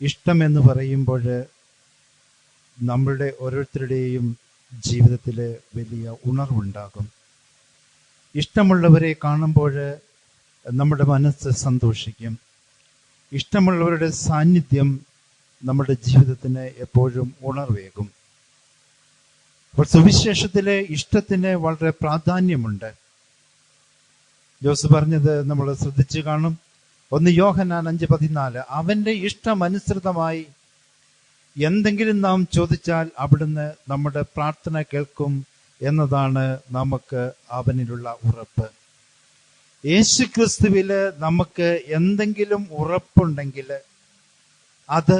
ഇഷ്ടമെന്ന് പറയുമ്പോൾ നമ്മളുടെ ഓരോരുത്തരുടെയും ജീവിതത്തിൽ വലിയ ഉണർവുണ്ടാകും. ഇഷ്ടമുള്ളവരെ കാണുമ്പോൾ നമ്മുടെ മനസ്സ് സന്തോഷിക്കും. ഇഷ്ടമുള്ളവരുടെ സാന്നിധ്യം നമ്മുടെ ജീവിതത്തിന് എപ്പോഴും ഉണർവേകും. അപ്പോൾ സുവിശേഷത്തിലെ ഇഷ്ടത്തിന് വളരെ പ്രാധാന്യമുണ്ട്. ജോസ് പറഞ്ഞത് നമ്മൾ ശ്രദ്ധിച്ചു കാണും. 1 യോഹന്നാൻ 5:14, അവന്റെ ഇഷ്ടമനുസൃതമായി എന്തെങ്കിലും നാം ചോദിച്ചാൽ അവിടുന്ന് നമ്മുടെ പ്രാർത്ഥന കേൾക്കും എന്നതാണ് നമുക്ക് അവനിലുള്ള ഉറപ്പ്. യേശുക്രിസ്തുവില് നമുക്ക് എന്തെങ്കിലും ഉറപ്പുണ്ടെങ്കിൽ അത്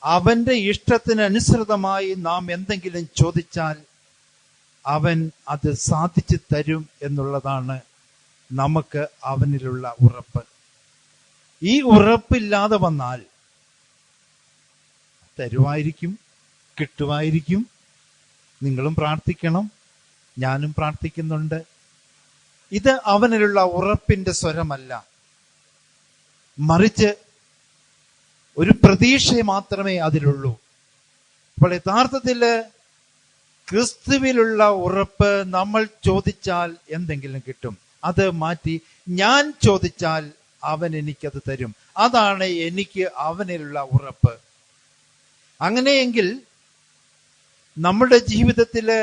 അവന്റെ ഇഷ്ടത്തിനനുസൃതമായി നാം എന്തെങ്കിലും ചോദിച്ചാൽ അവൻ അത് സാധിച്ചു തരും എന്നുള്ളതാണ് നമുക്ക് അവനിലുള്ള ഉറപ്പ്. ഈ ഉറപ്പില്ലാതെ വന്നാൽ തരുമായിരിക്കും, കിട്ടുമായിരിക്കും. നിങ്ങളും പ്രാർത്ഥിക്കണം, ഞാനും പ്രാർത്ഥിക്കുന്നുണ്ട്. ഇത് അവനിലുള്ള ഉറപ്പിന്റെ സ്വരമല്ല, മറിച്ച് ഒരു പ്രതീക്ഷ മാത്രമേ അതിലുള്ളൂ. അപ്പോൾ യഥാർത്ഥത്തിൽ ക്രിസ്തുവിലുള്ള ഉറപ്പ് നമ്മൾ ചോദിച്ചാൽ എന്തെങ്കിലും കിട്ടും. അത് മാറ്റി ഞാൻ ചോദിച്ചാൽ അവൻ എനിക്കത് തരും. അതാണ് എനിക്ക് അവനിലുള്ള ഉറപ്പ്. അങ്ങനെയെങ്കിൽ നമ്മുടെ ജീവിതത്തില്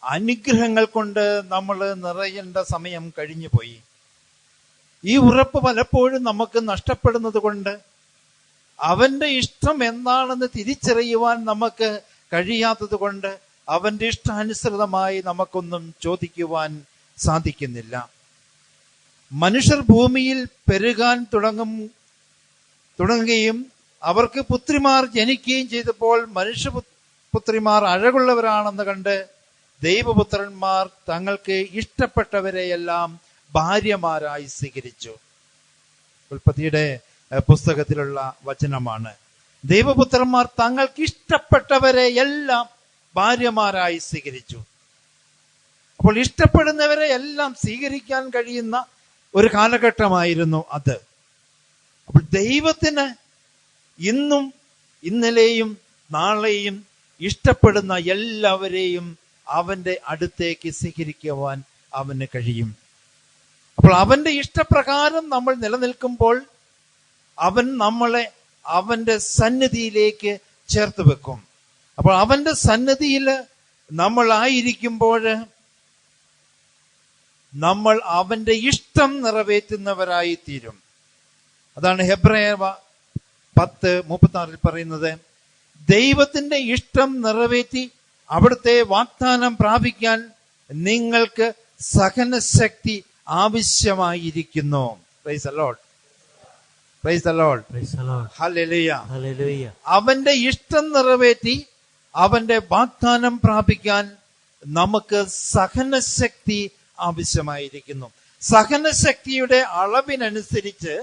അനുഗ്രഹങ്ങൾ കൊണ്ട് നമ്മൾ നിറയേണ്ട സമയം കഴിഞ്ഞു പോയി. ഈ ഉറപ്പ് പലപ്പോഴും നമുക്ക് നഷ്ടപ്പെടുന്നത് കൊണ്ട് അവന്റെ ഇഷ്ടം എന്താണെന്ന് തിരിച്ചറിയുവാൻ നമുക്ക് കഴിയാത്തത് കൊണ്ട് അവന്റെ ഇഷ്ടാനുസൃതമായി നമുക്കൊന്നും ചോദിക്കുവാൻ സാധിക്കുന്നില്ല. മനുഷ്യർ ഭൂമിയിൽ പെരുകാൻ തുടങ്ങുകയും അവർക്ക് പുത്രിമാർ ജനിക്കുകയും ചെയ്തപ്പോൾ മനുഷ്യപുത്രിമാർ അഴകുള്ളവരാണെന്ന് കണ്ട് ദൈവപുത്രന്മാർ തങ്ങൾക്ക് ഇഷ്ടപ്പെട്ടവരെയെല്ലാം ഭാര്യമാരായി സ്വീകരിച്ചു. ഉൽപ്പത്തിയുടെ പുസ്തകത്തിലുള്ള വചനമാണ്. ദൈവപുത്രന്മാർ തങ്ങൾക്ക് ഇഷ്ടപ്പെട്ടവരെ എല്ലാം ഭാര്യമാരായി സ്വീകരിച്ചു. അപ്പോൾ ഇഷ്ടപ്പെടുന്നവരെ എല്ലാം സ്വീകരിക്കാൻ കഴിയുന്ന ഒരു കാലഘട്ടമായിരുന്നു അത്. അപ്പോൾ ദൈവത്തിന് ഇന്നും ഇന്നലെയും നാളെയും ഇഷ്ടപ്പെടുന്ന എല്ലാവരെയും അവന്റെ അടുത്തേക്ക് സ്വീകരിക്കുവാൻ അവന് കഴിയും. അപ്പോൾ അവന്റെ ഇഷ്ടപ്രകാരം നമ്മൾ നിലനിൽക്കുമ്പോൾ അവൻ നമ്മളെ അവന്റെ സന്നിധിയിലേക്ക് ചേർത്ത് വെക്കും. അപ്പോൾ അവന്റെ സന്നിധിയിൽ നമ്മളായിരിക്കുമ്പോൾ നമ്മൾ അവന്റെ ഇഷ്ടം നിറവേറ്റുന്നവരായി തീരും. അതാണ് ഹെബ്രായർ 10:36 പറയുന്നത്, ദൈവത്തിന്റെ ഇഷ്ടം നിറവേറ്റി അവിടുത്തെ വാഗ്ദാനം പ്രാപിക്കാൻ നിങ്ങൾക്ക് സഹനശക്തി ആവശ്യമായിരിക്കുന്നു. Praise the lord, praise the lord, hallelujah, hallelujah. അവന്റെ ഇഷ്ടം നിറവേറ്റി അവന്റെ വാഗ്ദാനം പ്രാപിക്കാൻ നമുക്ക് സഹനശക്തി ആവശ്യമായിരിക്കുന്നു. സഹനശക്തിയുടെ അളവിനനുസരിച്ച്,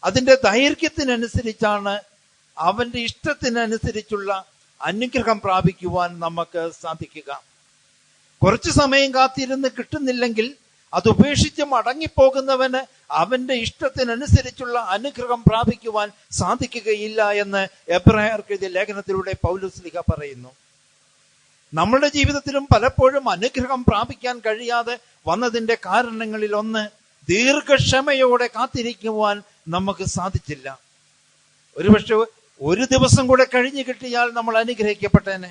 അതിന്റെ ദൈർഘ്യത്തിനനുസരിച്ചാണ് അവന്റെ ഇഷ്ടത്തിനനുസരിച്ചുള്ള അനുഗ്രഹം പ്രാപിക്കുവാൻ നമുക്ക് സാധിക്കുക. കുറച്ചു സമയം കാത്തിരുന്ന് കിട്ടുന്നില്ലെങ്കിൽ അത് ഉപേക്ഷിച്ച് മടങ്ങിപ്പോകുന്നവന് അവന്റെ ഇഷ്ടത്തിനനുസരിച്ചുള്ള അനുഗ്രഹം പ്രാപിക്കുവാൻ സാധിക്കുകയില്ല എന്ന് എബ്രായർക്ക് എഴുതിയ ലേഖനത്തിലൂടെ പൗലോസ് പറയുന്നു. നമ്മുടെ ജീവിതത്തിലും പലപ്പോഴും അനുഗ്രഹം പ്രാപിക്കാൻ കഴിയാതെ വന്നതിന്റെ കാരണങ്ങളിൽ ഒന്ന്, ദീർഘക്ഷമയോടെ കാത്തിരിക്കുവാൻ നമുക്ക് സാധിച്ചില്ല. ഒരുപക്ഷെ ഒരു ദിവസം കൂടെ കഴിഞ്ഞു കിട്ടിയാൽ നമ്മൾ അനുഗ്രഹിക്കപ്പെട്ടേനെ.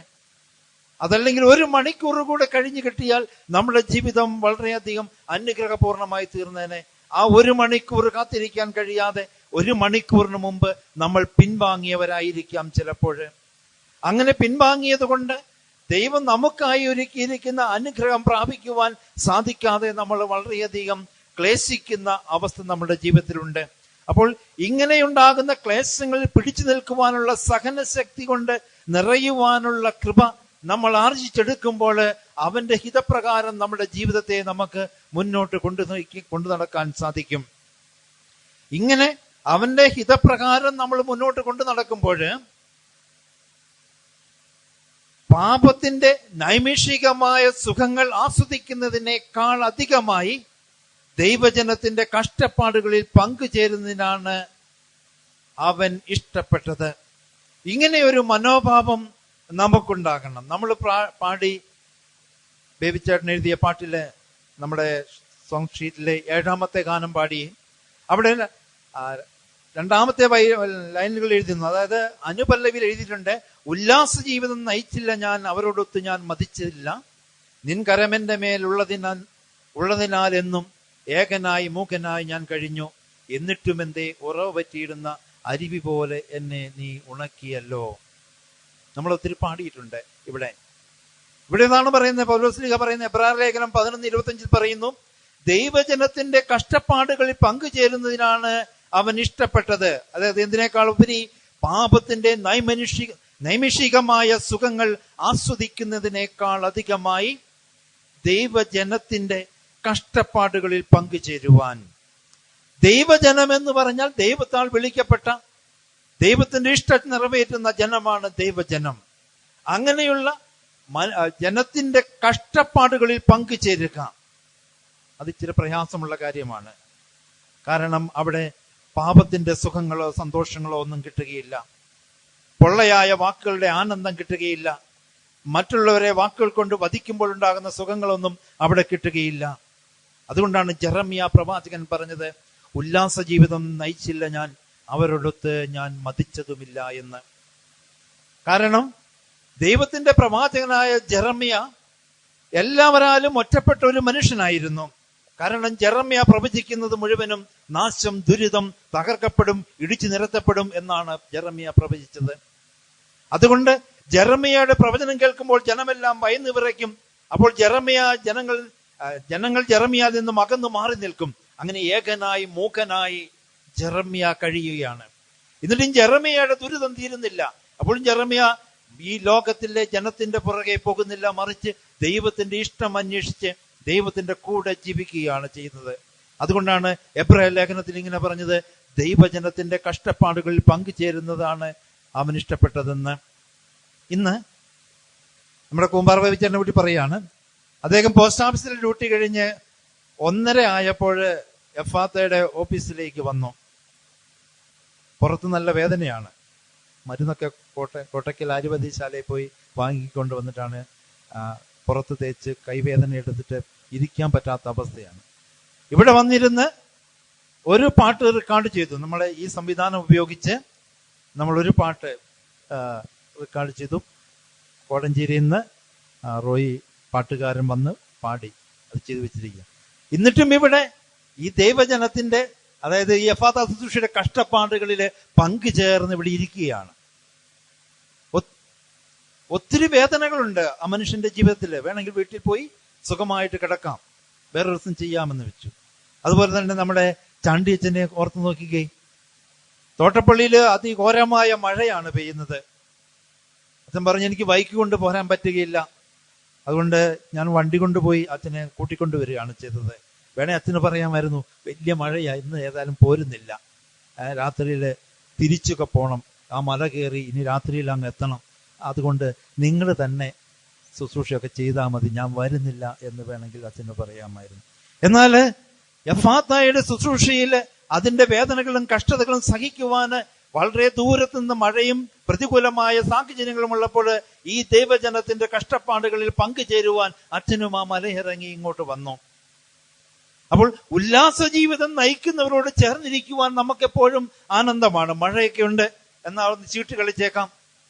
അതല്ലെങ്കിൽ 1 മണിക്കൂർ കൂടെ കഴിഞ്ഞു കിട്ടിയാൽ നമ്മുടെ ജീവിതം വളരെയധികം അനുഗ്രഹപൂർണമായി തീർന്നേനെ. ആ 1 മണിക്കൂർ കാത്തിരിക്കാൻ കഴിയാതെ 1 മണിക്കൂറിന് മുമ്പ് നമ്മൾ പിൻവാങ്ങിയവരായിരിക്കാം ചിലപ്പോൾ. അങ്ങനെ പിൻവാങ്ങിയത് കൊണ്ട് ദൈവം നമുക്കായി ഒരുക്കിയിരിക്കുന്ന അനുഗ്രഹം പ്രാപിക്കുവാൻ സാധിക്കാതെ നമ്മൾ വളരെയധികം ക്ലേശിക്കുന്ന അവസ്ഥ നമ്മുടെ ജീവിതത്തിലുണ്ട്. അപ്പോൾ ഇങ്ങനെയുണ്ടാകുന്ന ക്ലേശങ്ങളിൽ പിടിച്ചു നിൽക്കുവാനുള്ള സഹനശക്തി കൊണ്ട് നിറയുവാനുള്ള കൃപ നമ്മൾ ആർജിച്ചെടുക്കുമ്പോൾ അവന്റെ ഹിതപ്രകാരം നമ്മുടെ ജീവിതത്തെ നമുക്ക് മുന്നോട്ട് കൊണ്ടു നടക്കാൻ സാധിക്കും. ഇങ്ങനെ അവന്റെ ഹിതപ്രകാരം നമ്മൾ മുന്നോട്ട് കൊണ്ടു നടക്കുമ്പോൾ പാപത്തിന്റെ നൈമിഷികമായ സുഖങ്ങൾ ആസ്വദിക്കുന്നതിനേക്കാൾ അധികമായി ദൈവജനത്തിന്റെ കഷ്ടപ്പാടുകളിൽ പങ്കുചേരുന്നതിനാണ് അവൻ ഇഷ്ടപ്പെട്ടത്. ഇങ്ങനെ ഒരു മനോഭാവം നമുക്കുണ്ടാകണം. നമ്മൾ പാടി ബേബിച്ചേട്ടൻ എഴുതിയ പാട്ടില് നമ്മുടെ സോങ് ഷീറ്റിലെ 7ാമത്തെ ഗാനം പാടി അവിടെ 2ാമത്തെ ലൈനുകൾ എഴുതുന്നു. അതായത് അനുപല്ലവിയിൽ എഴുതിയിട്ടുണ്ട്, ഉല്ലാസ ജീവിതം നയിച്ചില്ല ഞാൻ, അവരോടൊത്ത് ഞാൻ മതിച്ചില്ല, നിൻ കരമെന്റെ മേൽ ഉള്ളതിനാൽ എന്നും ഏകനായി മൂകനായി ഞാൻ കഴിഞ്ഞു, എന്നിട്ടും എന്തേ ഉറവ് പറ്റിയിടുന്ന അരുവി പോലെ എന്നെ നീ ഉണക്കിയല്ലോ. നമ്മൾ ഒത്തിരി പാടിയിട്ടുണ്ട്. ഇവിടെ ഇതാണ് പറയുന്നത്, പൗലോസ്ലീഹ പറയുന്നത്. എബ്രായർ ലേഖനം 11:25 പറയുന്നു, ദൈവജനത്തിന്റെ കഷ്ടപ്പാടുകളിൽ പങ്കുചേരുന്നതിനാണ് അവൻ ഇഷ്ടപ്പെട്ടത്. അതായത് എന്തിനേക്കാൾ ഉപരി പാപത്തിന്റെ നൈമിഷികമായ സുഖങ്ങൾ ആസ്വദിക്കുന്നതിനേക്കാൾ അധികമായി ദൈവജനത്തിന്റെ കഷ്ടപ്പാടുകളിൽ പങ്കുചേരുവാൻ. ദൈവജനം എന്ന് പറഞ്ഞാൽ ദൈവത്താൽ വിളിക്കപ്പെട്ട, ദൈവത്തിന്റെ ഇഷ്ടം നിറവേറ്റുന്ന ജനമാണ് ദൈവജനം. അങ്ങനെയുള്ള ജനത്തിന്റെ കഷ്ടപ്പാടുകളിൽ പങ്കുചേരുക അത് ഇച്ചിരി പ്രയാസമുള്ള കാര്യമാണ്. കാരണം അവിടെ പാപത്തിന്റെ സുഖങ്ങളോ സന്തോഷങ്ങളോ ഒന്നും കിട്ടുകയില്ല, പൊള്ളയായ വാക്കുകളുടെ ആനന്ദം കിട്ടുകയില്ല, മറ്റുള്ളവരെ വാക്കുകൾ കൊണ്ട് വധിക്കുമ്പോൾ ഉണ്ടാകുന്ന സുഖങ്ങളൊന്നും അവിടെ കിട്ടുകയില്ല. അതുകൊണ്ടാണ് ജെറമ്യാ പ്രവാചകൻ പറഞ്ഞത്, ഉല്ലാസ ജീവിതം നയിച്ചില്ല ഞാൻ, അവരോടൊത്ത് ഞാൻ മതിച്ചതുമില്ല എന്ന്. കാരണം ദൈവത്തിന്റെ പ്രവാചകനായ ജെറമ്യാ എല്ലാവരാലും ഒറ്റപ്പെട്ട ഒരു മനുഷ്യനായിരുന്നു. കാരണം ജെറമ്യാ പ്രവചിക്കുന്നത് മുഴുവനും നാശം, ദുരിതം, തകർക്കപ്പെടും, ഇടിച്ചു നിരത്തപ്പെടും എന്നാണ് ജെറമ്യാ പ്രവചിച്ചത്. അതുകൊണ്ട് ജെറമ്യയുടെ പ്രവചനം കേൾക്കുമ്പോൾ ജനമെല്ലാം ഭയന്ന് വിറയ്ക്കും. അപ്പോൾ ജനങ്ങൾ ജെറമ്യായിൽ നിന്നും അകന്നു മാറി നിൽക്കും. അങ്ങനെ ഏകനായി മൂകനായി ജെറമ്യാ കഴിയുകയാണ്. എന്നിട്ടും ജെറമ്യയുടെ ദുരിതം തീരുന്നില്ല. അപ്പോഴും ജെറമ്യാ ഈ ലോകത്തിലെ ജനത്തിന്റെ പുറകെ പോകുന്നില്ല, മറിച്ച് ദൈവത്തിന്റെ ഇഷ്ടം അന്വേഷിച്ച് ദൈവത്തിന്റെ കൂടെ ജീവിക്കുകയാണ് ചെയ്യുന്നത്. അതുകൊണ്ടാണ് എബ്രായർ ലേഖനത്തിൽ ഇങ്ങനെ പറഞ്ഞത്, ദൈവജനത്തിന്റെ കഷ്ടപ്പാടുകളിൽ പങ്കുചേരുന്നതാണ് അവൻ ഇഷ്ടപ്പെട്ടതെന്ന്. ഇന്ന് നമ്മുടെ കൂമ്പാർ ബേബിച്ചേട്ടനെ കൂട്ടി പറയാണ്, അദ്ദേഹം പോസ്റ്റ് ഓഫീസിൽ ഡ്യൂട്ടി കഴിഞ്ഞ് 1:30 ആയപ്പോൾ എഫാത്തയുടെ ഓഫീസിലേക്ക് വന്നു. പുറത്ത് നല്ല വേദനയാണ്. മരുന്നൊക്കെ കോട്ടയ്ക്കൽ ആയുർവേദശാലയിൽ പോയി വാങ്ങിക്കൊണ്ട് വന്നിട്ടാണ് പുറത്ത് തേച്ച് കൈവേദന എടുത്തിട്ട് ഇരിക്കാൻ പറ്റാത്ത അവസ്ഥയാണ്. ഇവിടെ വന്നിരുന്ന് ഒരു പാട്ട് റെക്കോർഡ് ചെയ്തു. നമ്മളെ ഈ സംവിധാനം ഉപയോഗിച്ച് നമ്മൾ ഒരു പാട്ട് റെക്കോർഡ് ചെയ്തു. കോടഞ്ചേരിയിൽ നിന്ന് റോയി പാട്ടുകാരൻ വന്ന് പാടി അത് ചെയ്തു വെച്ചിരിക്കുക. എന്നിട്ടും ഇവിടെ ഈ ദൈവജനത്തിന്റെ, അതായത് ഈ എഫാത്ത ശുശ്രൂഷയുടെ കഷ്ടപ്പാടുകളിൽ പങ്കുചേർന്ന് ഇവിടെ ഇരിക്കുകയാണ്. ഒത്തിരി വേദനകളുണ്ട് ആ മനുഷ്യന്റെ ജീവിതത്തിൽ. വേണമെങ്കിൽ വീട്ടിൽ പോയി സുഖമായിട്ട് കിടക്കാം, വേറൊരു ദിവസം ചെയ്യാമെന്ന് വെച്ചു. അതുപോലെ തന്നെ നമ്മുടെ ചാണ്ടിയച്ഛനെ ഓർത്ത് നോക്കിക്കേ, തോട്ടപ്പള്ളിയിൽ അതിഘോരമായ മഴയാണ് പെയ്യുന്നത്. അച്ഛൻ പറഞ്ഞു, എനിക്ക് ബൈക്ക് കൊണ്ട് പോരാൻ പറ്റുകയില്ല, അതുകൊണ്ട് ഞാൻ വണ്ടി കൊണ്ടുപോയി അച്ഛനെ കൂട്ടിക്കൊണ്ടുവരികയാണ് ചെയ്തത്. വേണേ അച്ഛന് പറയാമായിരുന്നു, വലിയ മഴയാ, ഇന്ന് ഏതായാലും പോരുന്നില്ല, രാത്രിയിൽ തിരിച്ചൊക്കെ പോകണം, ആ മല കയറി ഇനി രാത്രിയിൽ അങ്ങ് എത്തണം, അതുകൊണ്ട് നിങ്ങൾ തന്നെ ശുശ്രൂഷയൊക്കെ ചെയ്താൽ മതി, ഞാൻ വരുന്നില്ല എന്ന് വേണമെങ്കിൽ അച്ഛന് പറയാമായിരുന്നു. എന്നാൽ എഫാത്തയുടെ ശുശ്രൂഷയിൽ അതിന്റെ വേദനകളും കഷ്ടതകളും സഹിക്കുവാന് വളരെ ദൂരത്തു നിന്ന് മഴയും പ്രതികൂലമായ സാഹചര്യങ്ങളും ഉള്ളപ്പോൾ ഈ ദൈവജനത്തിന്റെ കഷ്ടപ്പാടുകളിൽ പങ്കുചേരുവാൻ അച്ഛനും ആ മലയിറങ്ങി ഇങ്ങോട്ട് വന്നു. അപ്പോൾ ഉല്ലാസ ജീവിതം നയിക്കുന്നവരോട് ചേർന്നിരിക്കുവാൻ നമുക്കെപ്പോഴും ആനന്ദമാണ്. മഴയൊക്കെ ഉണ്ട് എന്നാൽ ഒന്ന് ചീട്ട് കളിച്ചേക്കാം,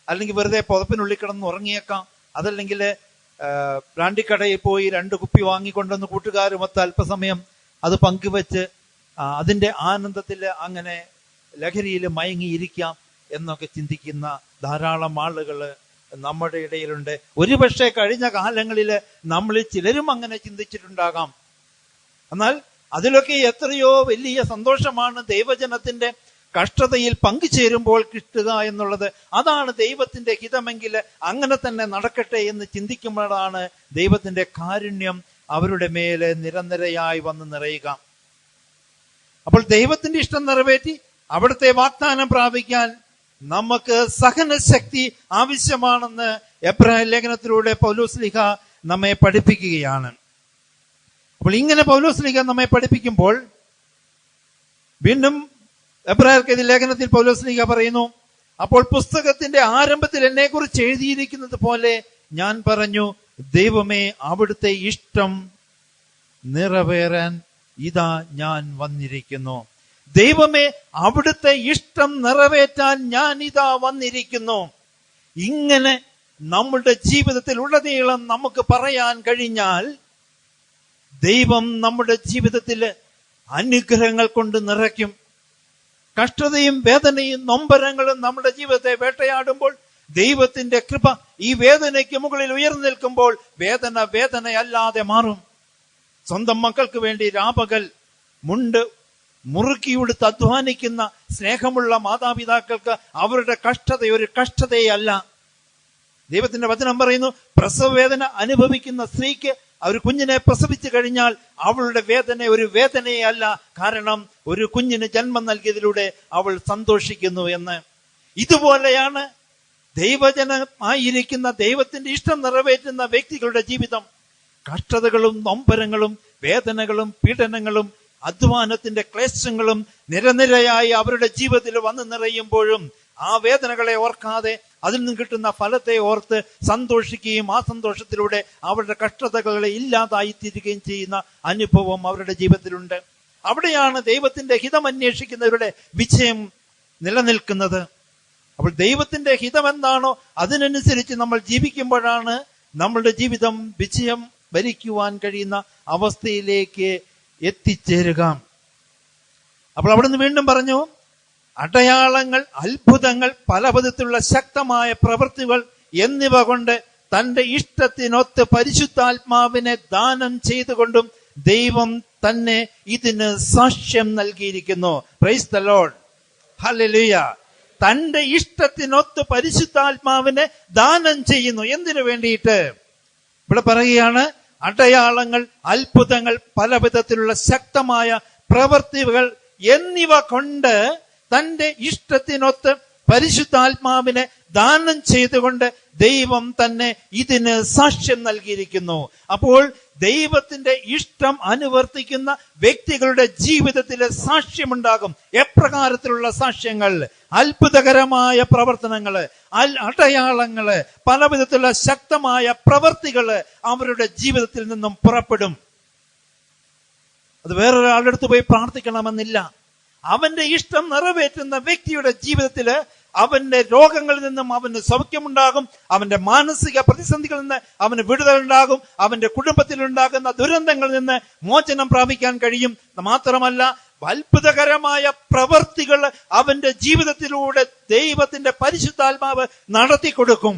അല്ലെങ്കിൽ വെറുതെ പുതപ്പിനുള്ളിൽ കിടന്ന് ഉറങ്ങിയേക്കാം, അതല്ലെങ്കിൽ ബ്രാൻഡിക്കടയിൽ പോയി 2 കുപ്പി വാങ്ങിക്കൊണ്ടുവന്ന് കൂട്ടുകാരുമൊത്ത് അല്പസമയം അത് പങ്കുവെച്ച് അതിന്റെ ആനന്ദത്തിൽ അങ്ങനെ ലഹരിയിൽ മയങ്ങിയിരിക്കാം എന്നൊക്കെ ചിന്തിക്കുന്ന ധാരാളം ആളുകൾ നമ്മുടെ ഇടയിലുണ്ട്. ഒരുപക്ഷെ കഴിഞ്ഞ കാലങ്ങളിൽ നമ്മളിൽ ചിലരും അങ്ങനെ ചിന്തിച്ചിട്ടുണ്ടാകാം. എന്നാൽ അതിലൊക്കെ എത്രയോ വലിയ സന്തോഷമാണ് ദൈവജനത്തിന്റെ കഷ്ടതയിൽ പങ്കുചേരുമ്പോൾ കിട്ടുക എന്നുള്ളത്. അതാണ് ദൈവത്തിന്റെ ഹിതമെങ്കിൽ അങ്ങനെ തന്നെ നടക്കട്ടെ എന്ന് ചിന്തിക്കുമ്പോഴാണ് ദൈവത്തിന്റെ കാരുണ്യം അവരുടെ മേലെ നിരന്തരയായി വന്ന് നിറയുക. അപ്പോൾ ദൈവത്തിന്റെ ഇഷ്ടം നിറവേറ്റി അവിടുത്തെ വാഗ്ദാനം പ്രാപിക്കാൻ നമുക്ക് സഹനശക്തി ആവശ്യമാണെന്ന് എബ്രായ ലേഖനത്തിലൂടെ പൗലോസ്ലീഹ നമ്മെ പഠിപ്പിക്കുകയാണ്. അപ്പോൾ ഇങ്ങനെ പൗലോസ്ലീഹ നമ്മെ പഠിപ്പിക്കുമ്പോൾ വീണ്ടും എബ്രായർക്കെതിരെ ലേഖനത്തിൽ പൗലോസ്ലീഹ പറയുന്നു, അപ്പോൾ പുസ്തകത്തിന്റെ ആരംഭത്തിൽ എന്നെ കുറിച്ച് എഴുതിയിരിക്കുന്നത് പോലെ ഞാൻ പറഞ്ഞു, ദൈവമേ, അവിടുത്തെ ഇഷ്ടം നിറവേറാൻ ഇതാ ഞാൻ വന്നിരിക്കുന്നു. ദൈവമേ, അവിടുത്തെ ഇഷ്ടം നിറവേറ്റാൻ ഞാൻ ഇതാ വന്നിരിക്കുന്നു. ഇങ്ങനെ നമ്മുടെ ജീവിതത്തിൽ ഉടനീളം നമുക്ക് പറയാൻ കഴിഞ്ഞാൽ ദൈവം നമ്മുടെ ജീവിതത്തിൽ അനുഗ്രഹങ്ങൾ കൊണ്ട് നിറയ്ക്കും. കഷ്ടതയും വേദനയും നൊമ്പരങ്ങളും നമ്മുടെ ജീവിതത്തെ വേട്ടയാടുമ്പോൾ ദൈവത്തിന്റെ കൃപ ഈ വേദനയ്ക്ക് മുകളിൽ ഉയർന്നു നിൽക്കുമ്പോൾ വേദന വേദനയല്ലാതെ മാറും. സ്വന്തം മക്കൾക്ക് വേണ്ടി രാപകൽ മുണ്ട് മുറുക്കിയെടുത്ത് അധ്വാനിക്കുന്ന സ്നേഹമുള്ള മാതാപിതാക്കൾക്ക് അവരുടെ കഷ്ടത ഒരു കഷ്ടതയല്ല. ദൈവത്തിന്റെ വചനം പറയുന്നു, പ്രസവവേദന അനുഭവിക്കുന്ന സ്ത്രീക്ക് ഒരു കുഞ്ഞിനെ പ്രസവിച്ചു കഴിഞ്ഞാൽ അവളുടെ വേദന ഒരു വേദനയേ അല്ല. കാരണം ഒരു കുഞ്ഞിന് ജന്മം നൽകിയതിലൂടെ അവൾ സന്തോഷിക്കുന്നു എന്ന്. ഇതുപോലെയാണ് ദൈവജനമായിരിക്കുന്ന ദൈവത്തിന്റെ ഇഷ്ടം നിറവേറ്റുന്ന വ്യക്തികളുടെ ജീവിതം. കഷ്ടതകളും നൊമ്പരങ്ങളും വേദനകളും പീഡനങ്ങളും അധ്വാനത്തിന്റെ ക്ലേശങ്ങളും നിരനിരയായി അവരുടെ ജീവിതത്തിൽ വന്നു നിറയുമ്പോഴും ആ വേദനകളെ ഓർക്കാതെ അതിൽ നിന്ന് കിട്ടുന്ന ഫലത്തെ ഓർത്ത് സന്തോഷിക്കുകയും ആ സന്തോഷത്തിലൂടെ അവരുടെ കഷ്ടതകളെ ഇല്ലാതായി തീരുകയും ചെയ്യുന്ന അനുഭവം അവരുടെ ജീവിതത്തിലുണ്ട്. അവിടെയാണ് ദൈവത്തിന്റെ ഹിതം അന്വേഷിക്കുന്നവരുടെ വിജയം നിലനിൽക്കുന്നത്. അപ്പോൾ ദൈവത്തിന്റെ ഹിതം എന്താണോ അതിനനുസരിച്ച് നമ്മൾ ജീവിക്കുമ്പോഴാണ് നമ്മളുടെ ജീവിതം വിജയം ഭരിക്കുവാൻ കഴിയുന്ന അവസ്ഥയിലേക്ക് എത്തിച്ചേരുക. അപ്പോൾ അവിടുന്ന് വീണ്ടും പറഞ്ഞു, അടയാളങ്ങൾ, അത്ഭുതങ്ങൾ, പല വിധത്തിലുള്ള ശക്തമായ പ്രവൃത്തികൾ എന്നിവ കൊണ്ട് തന്റെ ഇഷ്ടത്തിനൊത്ത് പരിശുദ്ധാത്മാവിനെ ദാനം ചെയ്തുകൊണ്ടും ദൈവം തന്നെ ഇതിന് സാക്ഷ്യം നൽകിയിരിക്കുന്നു. Price the lord, hallelujah. തന്റെ ഇഷ്ടത്തിനൊത്ത് പരിശുദ്ധാത്മാവിനെ ദാനം ചെയ്യുന്നു. എന്തിനു വേണ്ടിയിട്ട്? ഇവിടെ പറയുകയാണ്, അടയാളങ്ങൾ, അത്ഭുതങ്ങൾ, പല വിധത്തിലുള്ള ശക്തമായ പ്രവൃത്തികൾ എന്നിവ കൊണ്ട് തന്റെ ഇഷ്ടത്തിനൊത്ത് പരിശുദ്ധാത്മാവിനെ ദാനം ചെയ്തുകൊണ്ട് ദൈവം തന്നെ ഇതിന് സാക്ഷ്യം നൽകിയിരിക്കുന്നു. അപ്പോൾ ദൈവത്തിന്റെ ഇഷ്ടം അനുവർത്തിക്കുന്ന വ്യക്തികളുടെ ജീവിതത്തിലെ സാക്ഷ്യമുണ്ടാകും. എപ്രകാരത്തിലുള്ള സാക്ഷ്യങ്ങൾ? അത്ഭുതകരമായ പ്രവർത്തനങ്ങള്, അടയാളങ്ങള്, പല വിധത്തിലുള്ള ശക്തമായ പ്രവൃത്തികള് അവരുടെ ജീവിതത്തിൽ നിന്നും പുറപ്പെടും. അത് വേറൊരാളുടെ അടുത്ത് പോയി പ്രാർത്ഥിക്കണമെന്നില്ല. അവന്റെ ഇഷ്ടം നിറവേറ്റുന്ന വ്യക്തിയുടെ ജീവിതത്തില് അവന്റെ രോഗങ്ങളിൽ നിന്നും അവന് സൗഖ്യമുണ്ടാകും. അവന്റെ മാനസിക പ്രതിസന്ധികളിൽ നിന്ന് അവന് വിടുതലുണ്ടാകും. അവന്റെ കുടുംബത്തിലുണ്ടാകുന്ന ദുരന്തങ്ങളിൽ നിന്ന് മോചനം പ്രാപിക്കാൻ കഴിയും. മാത്രമല്ല, അത്ഭുതകരമായ പ്രവൃത്തികൾ അവന്റെ ജീവിതത്തിലൂടെ ദൈവത്തിന്റെ പരിശുദ്ധാത്മാവ് നടത്തി കൊടുക്കും.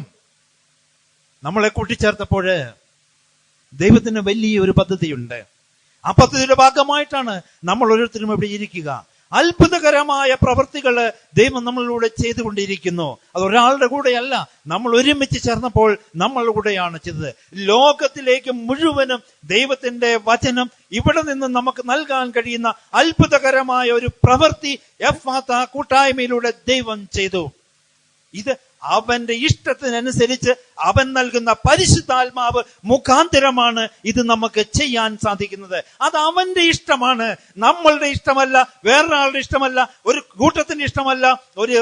നമ്മളെ കൂട്ടിച്ചേർത്തപ്പോൾ ദൈവത്തിന് വലിയൊരു പദ്ധതിയുണ്ട്. ആ പദ്ധതിയുടെ ഭാഗമായിട്ടാണ് നമ്മൾ ഓരോരുത്തരും ഇവിടെ ഇരിക്കുക. അത്ഭുതകരമായ പ്രവൃത്തികൾ ദൈവം നമ്മളിലൂടെ ചെയ്തുകൊണ്ടിരിക്കുന്നു. അത് ഒരാളുടെ കൂടെയല്ല, നമ്മൾ ഒരുമിച്ച് ചേർന്നപ്പോൾ നമ്മളുടെ കൂടെയാണ് ചെയ്തത്. ലോകത്തിലേക്ക് മുഴുവനും ദൈവത്തിന്റെ വചനം ഇവിടെ നിന്ന് നമുക്ക് നൽകാൻ കഴിയുന്ന അത്ഭുതകരമായ ഒരു പ്രവൃത്തി എഫ്ഫാത്ത കൂട്ടായ്മയിലൂടെ ദൈവം ചെയ്തു. ഇത് അവന്റെ ഇഷ്ടത്തിനനുസരിച്ച് അവൻ നൽകുന്ന പരിശുദ്ധാത്മാവ് മുഖാന്തരമാണ് ഇത് നമുക്ക് ചെയ്യാൻ സാധിക്കുന്നത്. അത് അവന്റെ ഇഷ്ടമാണ്, നമ്മളുടെ ഇഷ്ടമല്ല, വേറൊരാളുടെ ഇഷ്ടമല്ല, ഒരു കൂട്ടത്തിന്റെ ഇഷ്ടമല്ല, ഒരു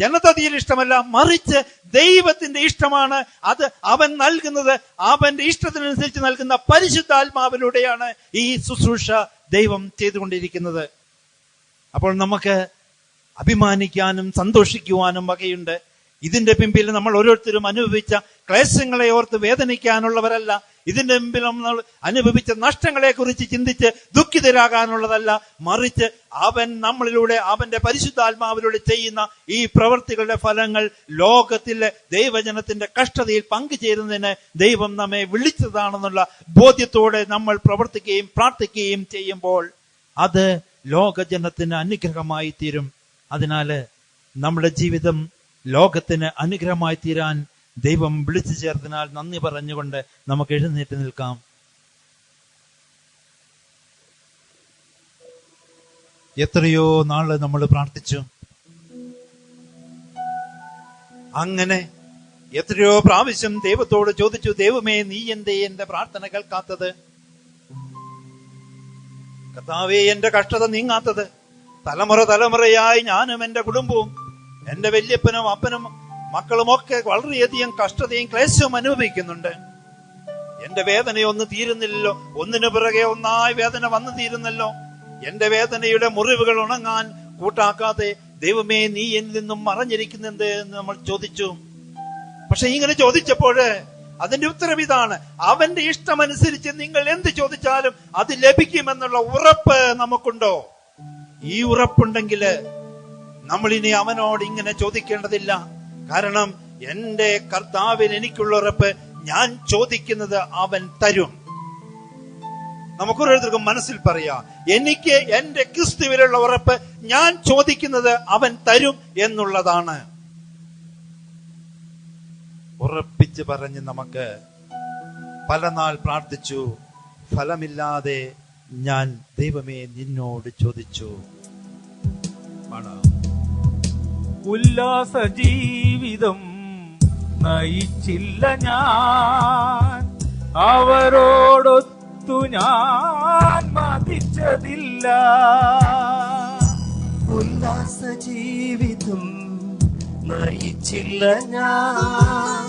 ജനതയുടെ ഇഷ്ടമല്ല, മറിച്ച് ദൈവത്തിന്റെ ഇഷ്ടമാണ്. അത് അവൻ നൽകുന്നത് അവന്റെ ഇഷ്ടത്തിനനുസരിച്ച് നൽകുന്ന പരിശുദ്ധാത്മാവിലൂടെയാണ് ഈ ശുശ്രൂഷ ദൈവം ചെയ്തുകൊണ്ടിരിക്കുന്നത്. അപ്പോൾ നമുക്ക് അഭിമാനിക്കാനും സന്തോഷിക്കുവാനും വകയുണ്ട്. ഇതിന്റെ പിമ്പിൽ നമ്മൾ ഓരോരുത്തരും അനുഭവിച്ച ക്ലേശങ്ങളെ ഓർത്ത് വേദനിക്കാനുള്ളവരല്ല. ഇതിന്റെ മുമ്പിൽ നമ്മൾ അനുഭവിച്ച നഷ്ടങ്ങളെ കുറിച്ച് ചിന്തിച്ച് ദുഃഖിതരാകാനുള്ളതല്ല. മറിച്ച് അവൻ നമ്മളിലൂടെ അവന്റെ പരിശുദ്ധാത്മാവിലൂടെ ചെയ്യുന്ന ഈ പ്രവൃത്തികളുടെ ഫലങ്ങൾ ലോകത്തിലെ ദൈവജനത്തിന്റെ കഷ്ടതയിൽ പങ്കുചേരുന്നതിന് ദൈവം നമ്മെ വിളിച്ചതാണെന്നുള്ള ബോധ്യത്തോടെ നമ്മൾ പ്രവർത്തിക്കുകയും പ്രാർത്ഥിക്കുകയും ചെയ്യുമ്പോൾ അത് ലോകജനത്തിന് അനുഗ്രഹമായി തീരും. അതിനാല് നമ്മുടെ ജീവിതം ലോകത്തിന് അനുഗ്രഹമായി തീരാൻ ദൈവം വിളിച്ചു ചേർത്തതിനാൽ നന്ദി പറഞ്ഞുകൊണ്ട് നമുക്ക് എഴുന്നേറ്റ് നിൽക്കാം. എത്രയോ നാള് നമ്മൾ പ്രാർത്ഥിച്ചു. അങ്ങനെ എത്രയോ പ്രാവശ്യം ദൈവത്തോട് ചോദിച്ചു, ദൈവമേ, നീ എന്തേ എന്റെ പ്രാർത്ഥന കേൾക്കാത്തത്? കർത്താവേ, എന്റെ കഷ്ടത നീങ്ങാത്തത്? തലമുറയായി ഞാനും എന്റെ കുടുംബവും എന്റെ വല്യപ്പനും അപ്പനും മക്കളുമൊക്കെ വളരെയധികം കഷ്ടതയും ക്ലേശവും അനുഭവിക്കുന്നുണ്ട്. എന്റെ വേദനയൊന്നും തീരുന്നില്ലല്ലോ, ഒന്നിനു പിറകെ ഒന്നായി വേദന വന്നു തീരുന്നല്ലോ. എന്റെ വേദനയുടെ മുറിവുകൾ ഉണങ്ങാൻ കൂട്ടാക്കാതെ ദൈവമേ നീ എന്നിൽ നിന്നും മറഞ്ഞിരിക്കുന്നെന്ത് എന്ന് നമ്മൾ ചോദിച്ചു. പക്ഷെ ഇങ്ങനെ ചോദിച്ചപ്പോഴ് അതിന്റെ ഉത്തരം ഇതാണ്: അവന്റെ ഇഷ്ടമനുസരിച്ച് നിങ്ങൾ എന്ത് ചോദിച്ചാലും അത് ലഭിക്കുമെന്നുള്ള ഉറപ്പ് നമുക്കുണ്ടോ? ഈ ഉറപ്പുണ്ടെങ്കിൽ നമ്മൾ ഇനി അവനോട് ഇങ്ങനെ ചോദിക്കേണ്ടതില്ല. കാരണം എന്റെ കർത്താവിൽ എനിക്കുള്ള ഉറപ്പ്, ഞാൻ ചോദിക്കുന്നത് അവൻ തരും. നമുക്കൊരോരുത്തർക്കും മനസ്സിൽ പറയാം, എനിക്ക് എന്റെ ക്രിസ്തുവിലുള്ള ഉറപ്പ്, ഞാൻ ചോദിക്കുന്നത് അവൻ തരും എന്നുള്ളതാണ്. ഉറപ്പിച്ച് പറഞ്ഞ് നമുക്ക് പല നാൾ പ്രാർത്ഥിച്ചു, ഫലമില്ലാതെ ഞാൻ ദൈവമേ നിന്നോട് ചോദിച്ചു. ഉല്ലാസ ജീവിതം നയിച്ചില്ല ഞാൻ, അവരോടൊത്തു ഞാൻ മതിച്ചതില്ല. ഉല്ലാസ ജീവിതം നയിച്ചില്ല ഞാൻ,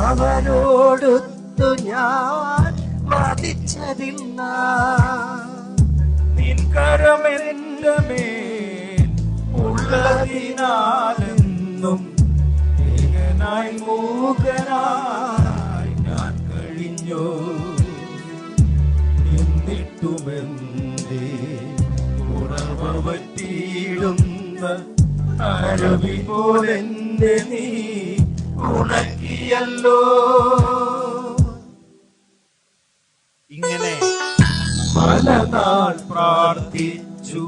അവരോടൊത്തു ഞാൻ മതിച്ചതില്ല. നിൻകരമെന്റെ മേൽ ഉള്ളതിനാലെന്നും ഏകനായി മൂകനായി ഞാൻ കഴിഞ്ഞു. എന്നിട്ടുമെന്തേ ഉണർവ പറ്റിയിടുന്ന അരവി പോലെന്നെ നീ ഉണക്കിയല്ലോ. ഇങ്ങനെ പല നാൾ പ്രാർത്ഥിച്ചു,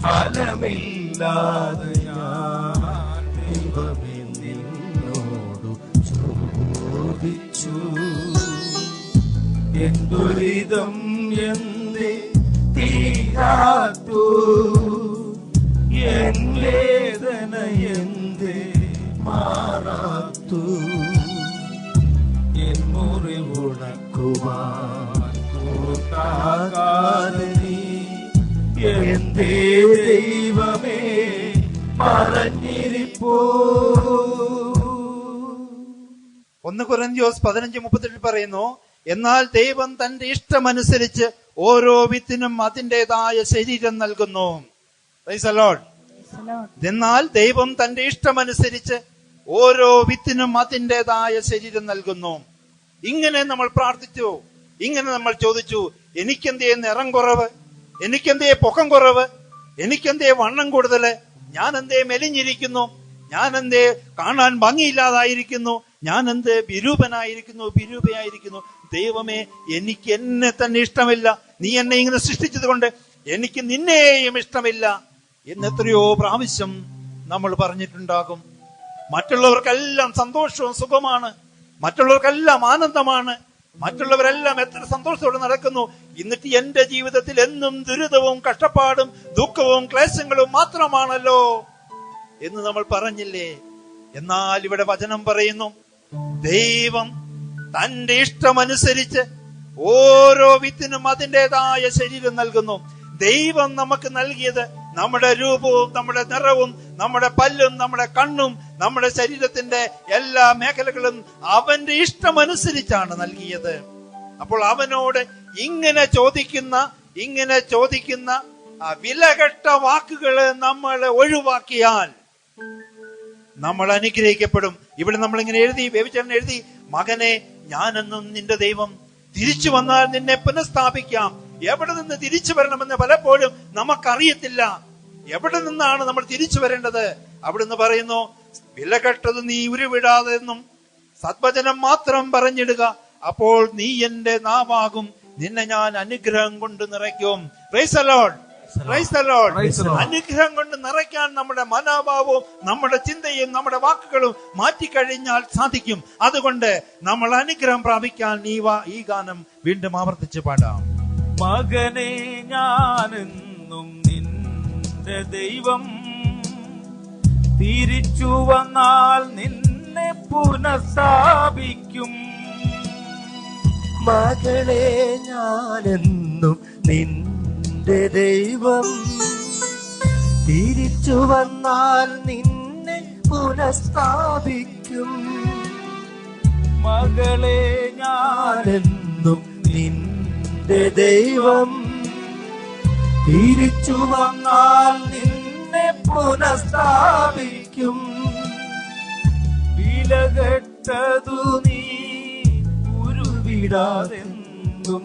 ഫലമില്ലാതെ ഞാൻ ദൈവമേ നിന്നോടു ചോദിച്ചു. എന്തുരിതം എന്തേ തീരാത്തു, എൻ വേദന എന്തേ മാറാത്തു. എൻ മുറിവുണക്കുവാൻ കൂട്ടാകാതെ നീ എന്തേ ദൈവമേ മറഞ്ഞിരിപ്പോ. 1 കൊരിന്ത്യർ 15:38 പറയുന്നു, എന്നാൽ ദൈവം തന്റെ ഇഷ്ടമനുസരിച്ച് ഓരോ വിത്തിനും അതിൻ്റെതായ ശരീരം നൽകുന്നു. Price the Lord. എന്നാൽ ദൈവം തന്റെ ഇഷ്ടമനുസരിച്ച് ഓരോ വിത്തിനും അതിൻ്റെതായ ശരീരം നൽകുന്നു. ഇങ്ങനെ നമ്മൾ പ്രാർത്ഥിച്ചു, ഇങ്ങനെ നമ്മൾ ചോദിച്ചു, എനിക്കെന്തേ നിറം കുറവ്, എനിക്കെന്തേ പൊക്കം കുറവ്, എനിക്കെന്തേ വണ്ണം കൂടുതല്, ഞാൻ എന്തേ മെലിഞ്ഞിരിക്കുന്നു, ഞാൻ എന്തേ കാണാൻ ഭംഗിയില്ലാതായിരിക്കുന്നു, ഞാൻ എന്ത് വിരൂപയായിരിക്കുന്നു. ദൈവമേ, എനിക്ക് എന്നെ തന്നെ ഇഷ്ടമില്ല, നീ എന്നെ ഇങ്ങനെ സൃഷ്ടിച്ചത് കൊണ്ട് എനിക്ക് നിന്നെയും ഇഷ്ടമില്ല എന്നെത്രയോ പ്രാവശ്യം നമ്മൾ പറഞ്ഞിട്ടുണ്ടാകും. മറ്റുള്ളവർക്കെല്ലാം സന്തോഷവും സുഖമാണ്, മറ്റുള്ളവർക്കെല്ലാം ആനന്ദമാണ്, മറ്റുള്ളവരെല്ലാം എത്ര സന്തോഷത്തോടെ നടക്കുന്നു. എന്നിട്ട് എന്റെ ജീവിതത്തിൽ എന്നും ദുരിതവും കഷ്ടപ്പാടും ദുഃഖവും ക്ലേശങ്ങളും മാത്രമാണല്ലോ എന്ന് നമ്മൾ പറഞ്ഞില്ലേ? എന്നാൽ ഇവിടെ വചനം പറയുന്നു, ദൈവം തന്റെ ഇഷ്ടമനുസരിച്ച് ഓരോ വിത്തിനും അതിൻ്റെതായ ശരീരം നൽകുന്നു. ദൈവം നമുക്ക് നൽകിയത് നമ്മുടെ രൂപവും നമ്മുടെ നിറവും നമ്മുടെ പല്ലും നമ്മുടെ കണ്ണും നമ്മുടെ ശരീരത്തിന്റെ എല്ലാ മേഖലകളും അവന്റെ ഇഷ്ടമനുസരിച്ചാണ് നൽകിയത്. അപ്പോൾ അവനോട് ഇങ്ങനെ ചോദിക്കുന്ന വിലകെട്ട വാക്കുകള് നമ്മൾ ഒഴിവാക്കിയാൽ നമ്മൾ അനുഗ്രഹിക്കപ്പെടും. ഇവിടെ നമ്മളിങ്ങനെ എഴുതി, ബേബിച്ചേട്ടൻ എഴുതി, മകനെ, ഞാനെന്നും നിന്റെ ദൈവം, തിരിച്ചു വന്നാൽ നിന്നെ പുനഃസ്ഥാപിക്കാം. എവിടെ നിന്ന് തിരിച്ചു വരണമെന്ന് പലപ്പോഴും നമുക്കറിയത്തില്ല. എവിടെ നിന്നാണ് നമ്മൾ തിരിച്ചു വരേണ്ടത്? അവിടുന്ന് പറയുന്നു, വിലകെട്ടത് നീ ഉരുവിടാതെ എന്നും സദ്വചനം മാത്രം പറഞ്ഞിടുക, അപ്പോൾ നീ എന്റെ നാവാകും, നിന്നെ ഞാൻ അനുഗ്രഹം കൊണ്ട് നിറയ്ക്കും. Price the lord, praise the Lord. അനുഗ്രഹം കൊണ്ട് നിറയ്ക്കാൻ നമ്മുടെ മനോഭാവവും നമ്മുടെ ചിന്തയും നമ്മുടെ വാക്കുകളും മാറ്റിക്കഴിഞ്ഞാൽ സാധിക്കും. അതുകൊണ്ട് നമ്മൾ അനുഗ്രഹം പ്രാപിക്കാൻ ഈ ഗാനം വീണ്ടും ആവർത്തിച്ച് പാടാം. മകനെ, ഞാനെന്നും നിന്റെ ദൈവം, തിരിച്ചു വന്നാൽ നിന്നെ പുനഃസ്ഥാപിക്കും. മകളെ, ഞാനെന്നും നിന്റെ ദൈവം, തിരിച്ചു വന്നാൽ നിന്നെ പുനഃസ്ഥാപിക്കും. മകളെ ഞാൻ ഞാനെന്നും നിന്റെ ദൈവം, തിരിച്ചു വന്നാൽ നിന്നെ പുനഃസ്ഥാപിക്കും. വിലകെട്ടതു നീ ഉരുവിടാതെന്നും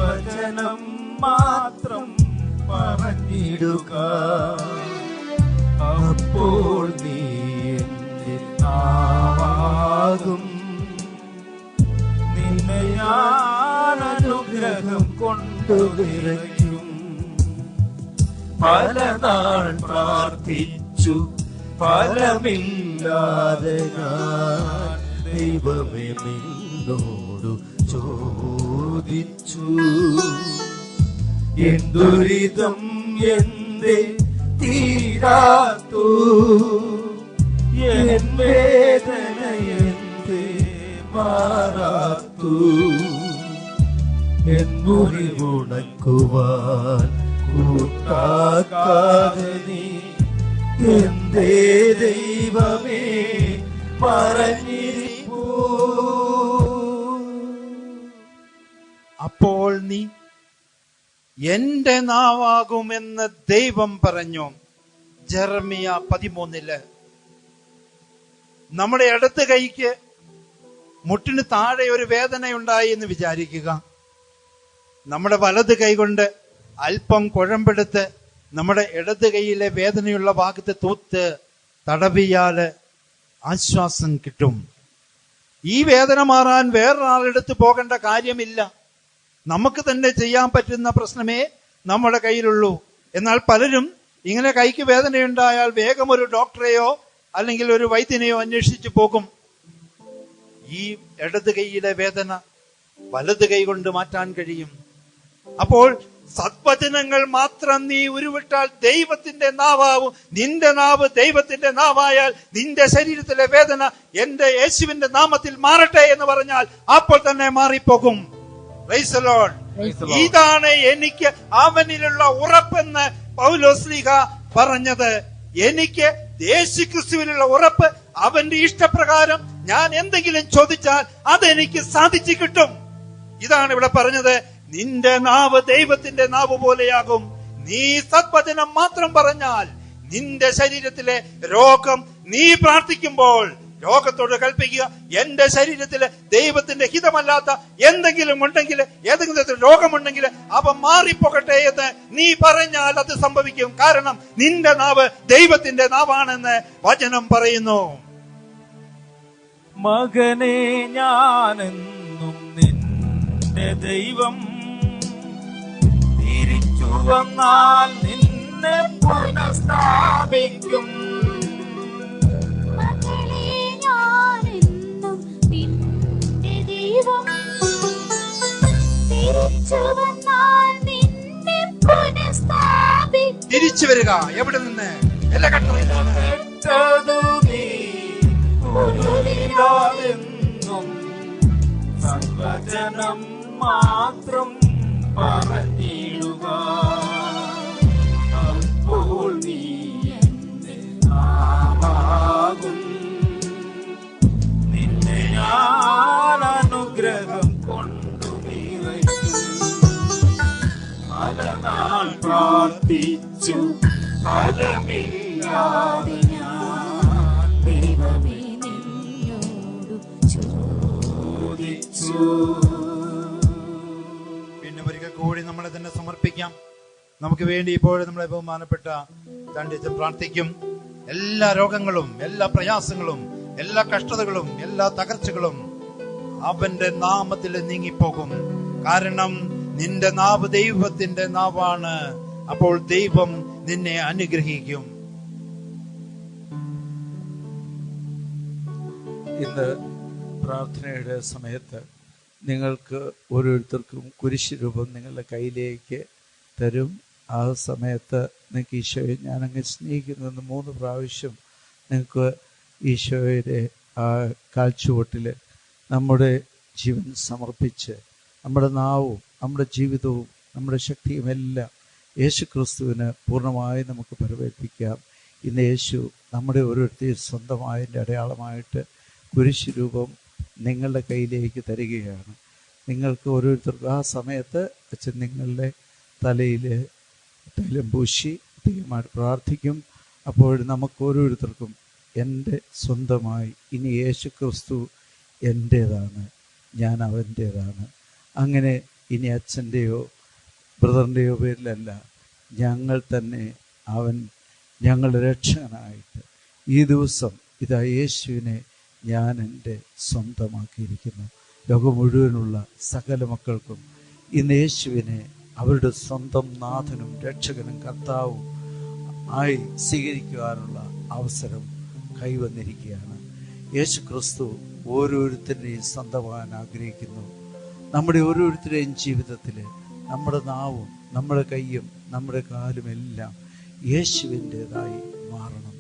വചനം മാത്രം പറഞ്ഞിടുക. അപ്പോൾ നീ എന്റെ നാവാകും. നിന്നെ ഞാൻ അനുഗ്രഹം കൊണ്ടു നിറയ്ക്കും. പല നാൾ പ്രാർത്ഥിച്ചു ഫലമില്ലാതെ ഞാൻ ദൈവമേ നിന്നോടു ചോദിച്ചു. എന്തുരിതം എന്തേ തീരാത്തു, എൻ വേദന എന്തേ മാറാത്തു. എൻ മുറിവുണക്കുവാൻ കൂട്ടാക്കാതെ നീ എന്തേ ദൈവമേ പറഞ്ഞിരിപ്പൂ. അപ്പോൾ നീ എന്റെ നാവാകുമെന്ന് ദൈവം പറഞ്ഞു. ജെറമിയ 13 നമ്മുടെ ഇടത്ത് കൈക്ക് മുട്ടിന് താഴെ ഒരു വേദനയുണ്ടായി എന്ന് വിചാരിക്കുക. നമ്മുടെ വലത് കൈ കൊണ്ട് അല്പം കുഴമ്പെടുത്ത് നമ്മുടെ ഇടത് കൈയിലെ വേദനയുള്ള ഭാഗത്ത് തൂത്ത് തടവിയാല് ആശ്വാസം കിട്ടും. ഈ വേദന മാറാൻ വേറൊരാളെടുത്ത് പോകേണ്ട കാര്യമില്ല. നമുക്ക് തന്നെ ചെയ്യാൻ പറ്റുന്ന പ്രശ്നമേ നമ്മുടെ കയ്യിലുള്ളൂ. എന്നാൽ പലരും ഇങ്ങനെ കൈക്ക് വേദനയുണ്ടായാൽ വേഗം ഒരു ഡോക്ടറെയോ അല്ലെങ്കിൽ ഒരു വൈദ്യനെയോ അന്വേഷിച്ചു പോകും. ഈ ഇടത് കൈയിലെ വേദന വലത് കൈ കൊണ്ട് മാറ്റാൻ കഴിയും. അപ്പോൾ സദ്വചനങ്ങൾ മാത്രം നീ ഉരുവിട്ടാൽ ദൈവത്തിന്റെ നാവാവും. നിന്റെ നാവ് ദൈവത്തിന്റെ നാവായാൽ നിന്റെ ശരീരത്തിലെ വേദന എന്റെ യേശുവിന്റെ നാമത്തിൽ മാറട്ടെ എന്ന് പറഞ്ഞാൽ അപ്പോൾ തന്നെ മാറിപ്പോകും. Price the Lord. ഇതാണ് എനിക്ക് അവനിലുള്ള ഉറപ്പെന്ന് പൗലോസ്ലീഹ പറഞ്ഞത്. എനിക്ക് യേശുക്രിസ്തുവിലുള്ള ഉറപ്പ്, അവന്റെ ഇഷ്ടപ്രകാരം ഞാൻ എന്തെങ്കിലും ചോദിച്ചാൽ അതെനിക്ക് സാധിച്ചു കിട്ടും. ഇതാണ് ഇവിടെ പറഞ്ഞത്. നിന്റെ നാവ് ദൈവത്തിന്റെ നാവ് പോലെയാകും. നീ സദ്വചനം മാത്രം പറഞ്ഞാൽ നിന്റെ ശരീരത്തിലെ രോഗം, നീ പ്രാർത്ഥിക്കുമ്പോൾ രോഗത്തോട് കൽപ്പിക്കുക, എന്റെ ശരീരത്തില് ദൈവത്തിന്റെ ഹിതമല്ലാത്ത എന്തെങ്കിലും ഉണ്ടെങ്കിൽ, ഏതെങ്കിലും രോഗമുണ്ടെങ്കിൽ അവ മാറിപ്പോകട്ടെ എന്ന് നീ പറഞ്ഞാൽ അത് സംഭവിക്കും. കാരണം നിന്റെ നാവ് ദൈവത്തിന്റെ നാവാണെന്ന് വചനം പറയുന്നു. മകനെ ഞാനെന്നും നിന്റെ ദൈവം, തിരിച്ചു വന്നാൽ നിന്നെ പുനഃസ്ഥാപിക്കും. മകളെ ഞാനെന്നും നിന്റെ ദൈവം, തിരിച്ചു വന്നാൽ നിന്നെ പുനഃസ്ഥാപിക്കും. തിരിച്ചു വരിക. എവിടെ നിന്ന്? എല്ലാ ഘട്ടത്തിലും കേട്ടതു നീ ഉരുവിടാതെന്നും സദ്വചനം മാത്രം പറഞ്ഞിടുക. അപ്പോൾ നീ എന്റെ നാവാകും. നിന്നെ ഞാൻ അനുഗ്രഹം കൊണ്ടു നിറയ്ക്കും. പല നാൾ പ്രാർത്ഥിച്ചു ഫലമില്ലാതെ ഞാൻ ദൈവമേ നിന്നോടു ചോദിച്ചു. പിന്നെ ഒരിക്കൽ കൂടി നമ്മളെ തന്നെ സമർപ്പിക്കാം. നമുക്ക് വേണ്ടി ഇപ്പോഴും നമ്മളെ ബഹുമാനപ്പെട്ട ചാണ്ടിയച്ചൻ പ്രാർത്ഥിക്കും. എല്ലാ രോഗങ്ങളും, എല്ലാ പ്രയാസങ്ങളും, എല്ലാ കഷ്ടതകളും, എല്ലാ തകർച്ചകളും അവന്റെ നാമത്തിൽ നീങ്ങിപ്പോകും. കാരണം നിന്റെ നാവ് ദൈവത്തിന്റെ നാവാണ്. അപ്പോൾ ദൈവം നിന്നെ അനുഗ്രഹിക്കും. ഇന്ന് പ്രാർത്ഥനയുടെ സമയത്ത് നിങ്ങൾക്ക് ഓരോരുത്തർക്കും കുരിശ് രൂപം നിങ്ങളുടെ കയ്യിലേക്ക് തരും. ആ സമയത്ത് നിങ്ങൾക്ക് ഈശോയെ ഞാനങ്ങ് സ്നേഹിക്കുന്നെന്ന് 3 പ്രാവശ്യം നിങ്ങൾക്ക് ഈശോയുടെ ആ കാൽച്ചുവട്ടിൽ നമ്മുടെ ജീവൻ സമർപ്പിച്ച് നമ്മുടെ നാവും നമ്മുടെ ജീവിതവും നമ്മുടെ ശക്തിയുമെല്ലാം യേശു ക്രിസ്തുവിന് പൂർണ്ണമായി നമുക്ക് പരിവേൽപ്പിക്കാം. ഇന്ന് യേശു നമ്മുടെ ഓരോരുത്തരെയും സ്വന്തമായതിൻ്റെ അടയാളമായിട്ട് കുരിശ് രൂപം നിങ്ങളുടെ കയ്യിലേക്ക് തരികയാണ്. നിങ്ങൾക്ക് ഓരോരുത്തർക്കും ആ സമയത്ത് അച്ഛൻ നിങ്ങളുടെ തലയിൽ തൈലം പൂശി ദൈവമായിട്ട് പ്രാർത്ഥിക്കും. അപ്പോൾ നമുക്ക് ഓരോരുത്തർക്കും എൻ്റെ സ്വന്തമായി ഇനി യേശു ക്രിസ്തു എൻ്റേതാണ്, ഞാൻ അവൻ്റേതാണ്. അങ്ങനെ ഇനി അച്ഛൻ്റെയോ ബ്രദറിൻ്റെയോ പേരിലല്ല, ഞങ്ങൾ തന്നെ അവൻ ഞങ്ങളുടെ രക്ഷകനായിട്ട് ഈ ദിവസം ഇതാ യേശുവിനെ ഞാൻ എൻ്റെ സ്വന്തമാക്കിയിരിക്കുന്നു. ലോകം മുഴുവനുള്ള സകല മക്കൾക്കും ഇന്ന് യേശുവിനെ അവരുടെ സ്വന്തം നാഥനും രക്ഷകനും കർത്താവും ആയി സ്വീകരിക്കുവാനുള്ള അവസരം കൈവന്നിരിക്കുകയാണ്. യേശു ക്രിസ്തു ഓരോരുത്തരുടെയും സ്വന്തമാകാൻ ആഗ്രഹിക്കുന്നു. നമ്മുടെ ഓരോരുത്തരുടെയും ജീവിതത്തിൽ നമ്മുടെ നാവും നമ്മുടെ കൈയും നമ്മുടെ കാലും എല്ലാം യേശുവിൻ്റെതായി മാറണം.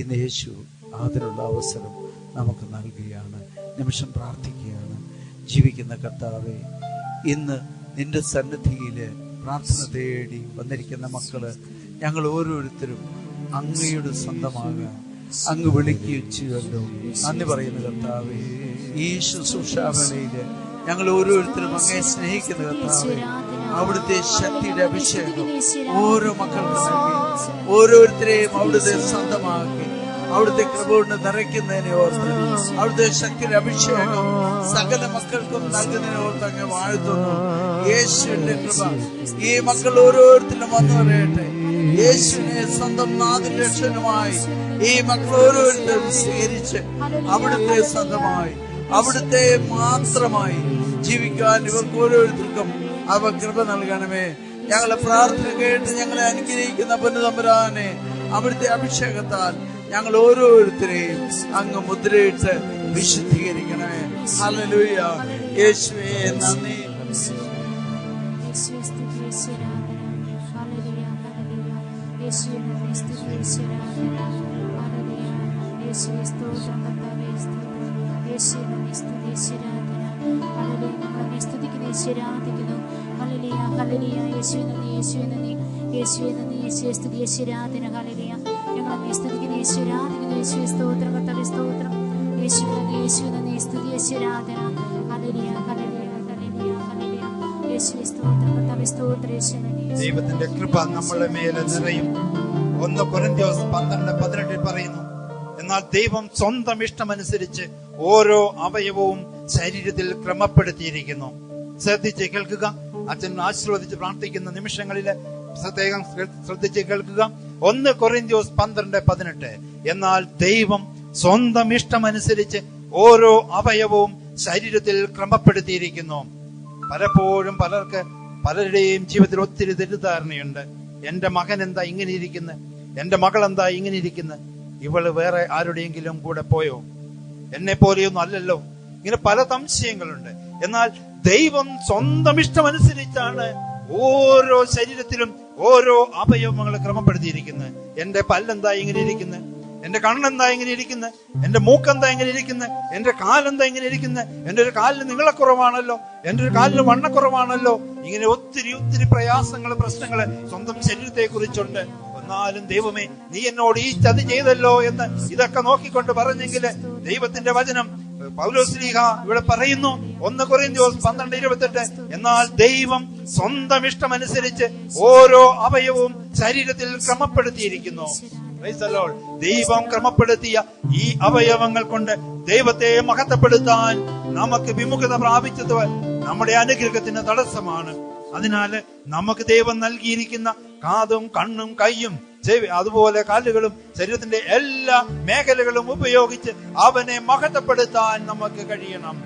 ഇന്ന് യേശു അതിനുള്ള അവസരം നമുക്ക് നൽകുകയാണ്. നിമിഷം പ്രാർത്ഥിക്കുകയാണ്. ജീവിക്കുന്ന കർത്താവേ, ഇന്ന് നിന്റെ സന്നിധിയിൽ പ്രാർത്ഥന തേടി വന്നിരിക്കുന്ന മക്കള് ഞങ്ങൾ ഓരോരുത്തരും അങ്ങയുടെ സ്വന്തമാകാൻ അങ്ങ് വിളിക്കുവല്ലോ. നന്ദി പറയുന്ന കർത്താവേ, ഈ ശുശ്രൂഷാവേളയില് ഞങ്ങൾ ഓരോരുത്തരും അങ്ങയെ സ്നേഹിക്കുന്ന കർത്താവേ, അവിടുത്തെ ശക്തിയുടെ അഭിഷേകം ഓരോ മക്കൾക്കും നൽകി ഓരോരുത്തരെയും അവിടുത്തെ സ്വന്തമാക്കി അവിടുത്തെ കൃപ കൊണ്ട് നിറയ്ക്കുന്നതിനെ ഓർത്ത് അവിടുത്തെ ശക്തിയുടെ അഭിഷേകം സകല മക്കൾക്കും നൽകുന്നതിനെ ഓർത്ത് അങ്ങ് വാഴ്ത്തുന്നു. യേശുവിന്റെ കൃപ ഈ മക്കൾ ഓരോരുത്തരും വന്നു പറയട്ടെ. യേശുവിനെ സ്വന്തം നാഥൻ രക്ഷകനുമായി ഈ മക്കൾ ഓരോരുത്തരും സ്വീകരിച്ച് അവിടുത്തെ സ്വന്തമായി അവിടുത്തെ മാത്രമായി ജീവിക്കാൻ ഇവർക്ക് ഓരോരുത്തർക്കും അവ കൃപ നൽകണമേ. ഞങ്ങളെ പ്രാർത്ഥന കേട്ട് ഞങ്ങളെ അനുഗ്രഹിക്കുന്ന പൊന്നുതമ്പുരാനെ, അവിടുത്തെ അഭിഷേകത്താൽ ഞങ്ങൾ ഓരോരുത്തരെയും അങ്ങ് മുദ്രയിട്ട് വിശുദ്ധീകരിക്കണമേ. ഹല്ലേലൂയ. യേശുവേ നന്ദി. ദൈവത്തിന്റെ കൃപ നമ്മുടെ മേലെ നിറയും. 1 കൊരിന്ത്യർ 12:18 പറയുന്നു, എന്നാൽ ദൈവം സ്വന്തം ഇഷ്ടമനുസരിച്ച് ഓരോ അവയവവും ശരീരത്തിൽ ക്രമപ്പെടുത്തിയിരിക്കുന്നു. ശ്രദ്ധിച്ച് കേൾക്കുക. അച്ഛൻ ആശീർവദിച്ച് പ്രാർത്ഥിക്കുന്ന നിമിഷങ്ങളില് പ്രത്യേകം ശ്രദ്ധിച്ച് കേൾക്കുക. 1 കൊരിന്ത്യർ 12:18 എന്നാൽ ദൈവം സ്വന്തം ഇഷ്ടമനുസരിച്ച് ഓരോ അവയവവും ശരീരത്തിൽ ക്രമപ്പെടുത്തിയിരിക്കുന്നു. പലപ്പോഴും പലരുടെയും ജീവിതത്തിൽ ഒത്തിരി തെറ്റിദ്ധാരണയുണ്ട്. എന്റെ മകൻ എന്താ ഇങ്ങനെ ഇരിക്കുന്നത്, എന്റെ മകൾ എന്താ ഇങ്ങനെ ഇരിക്കുന്നത്, ഇവള് വേറെ ആരുടെയെങ്കിലും കൂടെ പോയോ, എന്നെ പോലെയൊന്നും അല്ലല്ലോ, ഇങ്ങനെ പല സംശയങ്ങളുണ്ട്. എന്നാൽ ദൈവം സ്വന്തം ഇഷ്ടമനുസരിച്ചാണ് ഓരോ ശരീരത്തിലും ഓരോ അവയവങ്ങൾ ക്രമപ്പെടുത്തിയിരിക്കുന്നത്. എന്റെ പല്ലെന്താ ഇങ്ങനെ ഇരിക്കുന്നത്, എന്റെ കണ്ണെന്താ ഇങ്ങനെ ഇരിക്കുന്നത്, എന്റെ മൂക്കെന്താ ഇങ്ങനെ ഇരിക്കുന്നത്, എന്റെ കാലെന്താ ഇങ്ങനെ ഇരിക്കുന്നത്, എന്റെ ഒരു കാലിന് നീളക്കുറവാണല്ലോ, എന്റെ ഒരു കാലിന് വണ്ണക്കുറവാണല്ലോ. ഇങ്ങനെ ഒത്തിരി പ്രയാസങ്ങൾ, പ്രശ്നങ്ങള് സ്വന്തം ശരീരത്തെ കുറിച്ചുണ്ട്. എന്നാലും ദൈവമേ, നീ എന്നോട് ഈ ചതി ചെയ്തല്ലോ എന്ന് ഇതൊക്കെ നോക്കിക്കൊണ്ട് പറഞ്ഞെങ്കിൽ ദൈവത്തിന്റെ വചനം പൗലോസ്ലീഹ ഇവിടെ പറയുന്നു 1 കൊരിന്ത്യർ 12:28 എന്നാൽ ദൈവം സ്വന്തം ഇഷ്ടമനുസരിച്ച് ഓരോ അവയവവും ശരീരത്തിൽ ക്രമപ്പെടുത്തിയിരിക്കുന്നു. ദൈവം ക്രമപ്പെടുത്തിയ ഈ അവയവങ്ങൾ കൊണ്ട് ദൈവത്തെ മഹത്വപ്പെടുത്താൻ നമുക്ക് വിമുഖത പ്രാപിച്ചത് നമ്മുടെ അനുഗ്രഹത്തിന് തടസ്സമാണ്. അതിനാൽ നമുക്ക് ദൈവം നൽകിയിരിക്കുന്ന കാതും കണ്ണും കൈയും ചെവി അതുപോലെ കാലുകളും ശരീരത്തിന്റെ എല്ലാ മേഖലകളും ഉപയോഗിച്ച് അവനെ മഹത്വപ്പെടുത്താൻ നമുക്ക് കഴിയണം.